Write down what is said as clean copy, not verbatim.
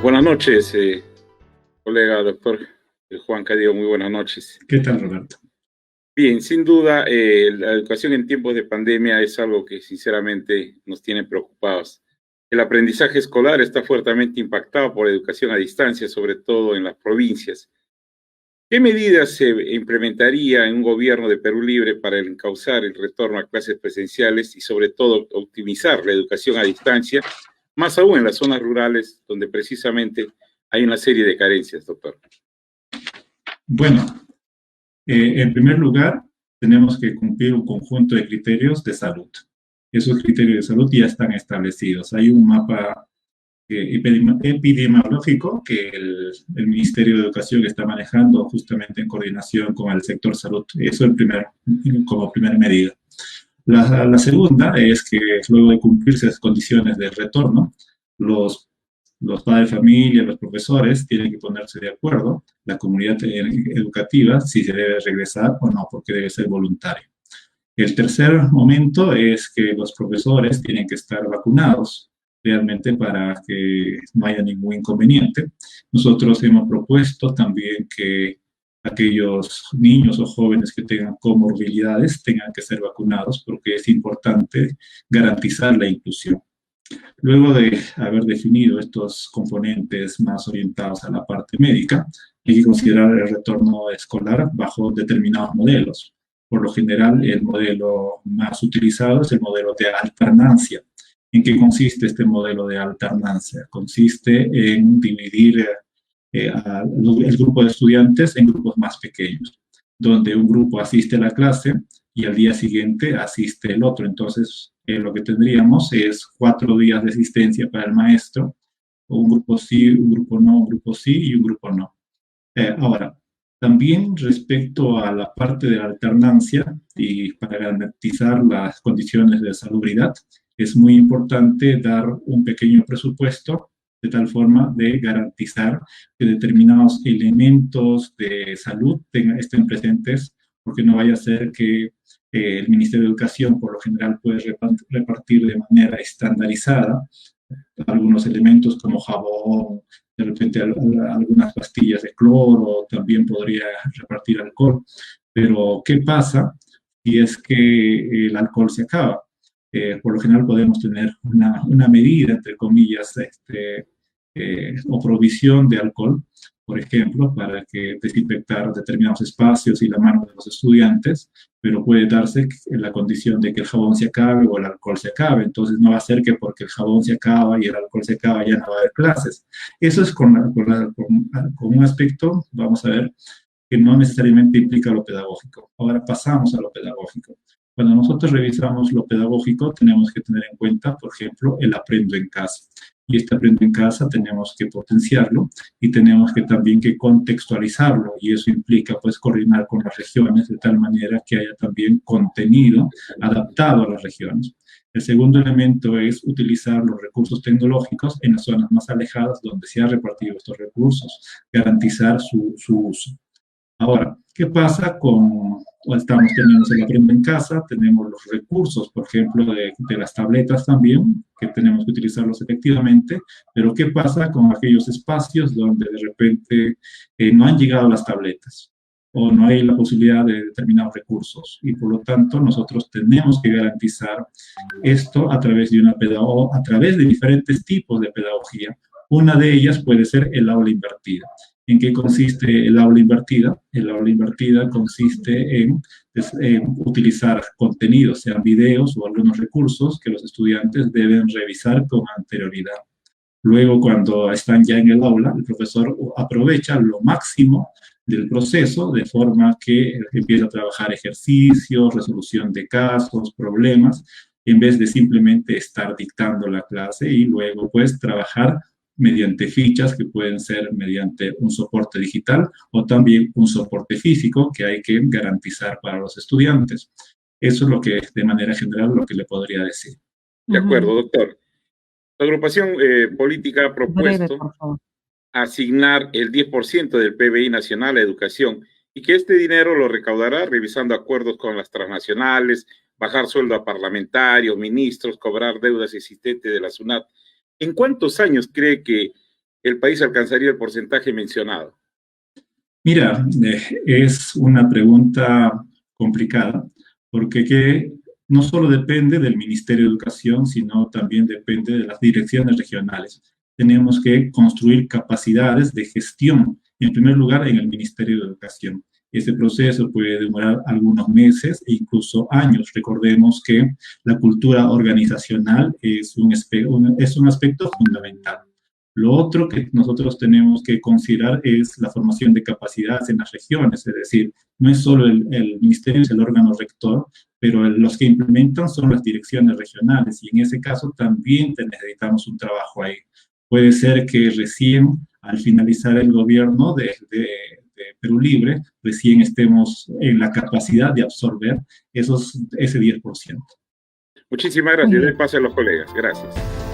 Buenas noches, colega doctor Juan Cadillo, muy buenas noches. ¿Qué tal, Roberto? Bien, sin duda, la educación en tiempos de pandemia es algo que sinceramente nos tiene preocupados. El aprendizaje escolar está fuertemente impactado por la educación a distancia, sobre todo en las provincias. ¿Qué medidas se implementaría en un gobierno de Perú Libre para encauzar el retorno a clases presenciales y sobre todo optimizar la educación a distancia, más aún en las zonas rurales donde precisamente hay una serie de carencias, doctor? Bueno, en primer lugar, tenemos que cumplir un conjunto de criterios de salud. Esos criterios de salud ya están establecidos. Hay un mapa epidemiológico que el Ministerio de Educación está manejando justamente en coordinación con el sector salud. Eso como primera medida. La segunda es que luego de cumplirse las condiciones de retorno, los, los padres de familia, los profesores tienen que ponerse de acuerdo, la comunidad educativa, si se debe regresar o no, porque debe ser voluntario. El tercer momento es que los profesores tienen que estar vacunados realmente para que no haya ningún inconveniente. Nosotros hemos propuesto también que aquellos niños o jóvenes que tengan comorbilidades tengan que ser vacunados porque es importante garantizar la inclusión. Luego de haber definido estos componentes más orientados a la parte médica, hay que considerar el retorno escolar bajo determinados modelos. Por lo general, el modelo más utilizado es el modelo de alternancia. ¿En qué consiste este modelo de alternancia? Consiste en dividir el grupo de estudiantes en grupos más pequeños, donde un grupo asiste a la clase y al día siguiente asiste el otro. Entonces, lo que tendríamos es 4 días de asistencia para el maestro, un grupo sí, un grupo no, un grupo sí y un grupo no. Ahora, también respecto a la parte de la alternancia y para garantizar las condiciones de salubridad, es muy importante dar un pequeño presupuesto de tal forma de garantizar que determinados elementos de salud estén presentes, porque no vaya a ser que el Ministerio de Educación por lo general puede repartir de manera estandarizada algunos elementos como jabón, de repente algunas pastillas de cloro, también podría repartir alcohol. Pero, ¿qué pasa si es que el alcohol se acaba? Por lo general podemos tener una medida, entre comillas, o provisión de alcohol, por ejemplo, para que desinfectar determinados espacios y la mano de los estudiantes, pero puede darse en la condición de que el jabón se acabe o el alcohol se acabe. Entonces no va a ser que porque el jabón se acaba y el alcohol se acaba ya no va a haber clases. Eso es con un aspecto, vamos a ver, que no necesariamente implica lo pedagógico. Ahora pasamos a lo pedagógico. Cuando nosotros revisamos lo pedagógico, tenemos que tener en cuenta, por ejemplo, el aprendo en casa. Y este aprendo en casa tenemos que potenciarlo y tenemos que también que contextualizarlo. Y eso implica, pues, coordinar con las regiones de tal manera que haya también contenido adaptado a las regiones. El segundo elemento es utilizar los recursos tecnológicos en las zonas más alejadas donde se han repartido estos recursos, garantizar su uso. Ahora, ¿qué pasa estamos teniendo el aprendo en casa, tenemos los recursos, por ejemplo, de las tabletas también, que tenemos que utilizarlos efectivamente, pero ¿qué pasa con aquellos espacios donde de repente no han llegado las tabletas o no hay la posibilidad de determinados recursos? Y por lo tanto, nosotros tenemos que garantizar esto a través de diferentes tipos de pedagogía. Una de ellas puede ser el aula invertida. ¿En qué consiste el aula invertida? El aula invertida consiste en utilizar contenidos, sean videos o algunos recursos que los estudiantes deben revisar con anterioridad. Luego, cuando están ya en el aula, el profesor aprovecha lo máximo del proceso de forma que empieza a trabajar ejercicios, resolución de casos, problemas, en vez de simplemente estar dictando la clase y luego pues trabajar mediante fichas que pueden ser mediante un soporte digital o también un soporte físico que hay que garantizar para los estudiantes. Eso es lo que, de manera general, lo que le podría decir. De acuerdo, doctor. La agrupación política ha Breve, propuesto por favor. asignar el 10% del PBI nacional a educación y que este dinero lo recaudará revisando acuerdos con las transnacionales, bajar sueldo a parlamentarios, ministros, cobrar deudas existentes de la SUNAT. ¿En cuántos años cree que el país alcanzaría el porcentaje mencionado? Mira, es una pregunta complicada, porque no solo depende del Ministerio de Educación, sino también depende de las direcciones regionales. Tenemos que construir capacidades de gestión, en primer lugar, en el Ministerio de Educación. Ese proceso puede demorar algunos meses e incluso años. Recordemos que la cultura organizacional es un aspecto fundamental. Lo otro que nosotros tenemos que considerar es la formación de capacidades en las regiones, es decir, no es solo el ministerio, es el órgano rector, pero los que implementan son las direcciones regionales y en ese caso también necesitamos un trabajo ahí. Puede ser que recién al finalizar el gobierno de Perú Libre, recién estemos en la capacidad de absorber ese 10%. Muchísimas gracias. Doy paso a los colegas. Gracias.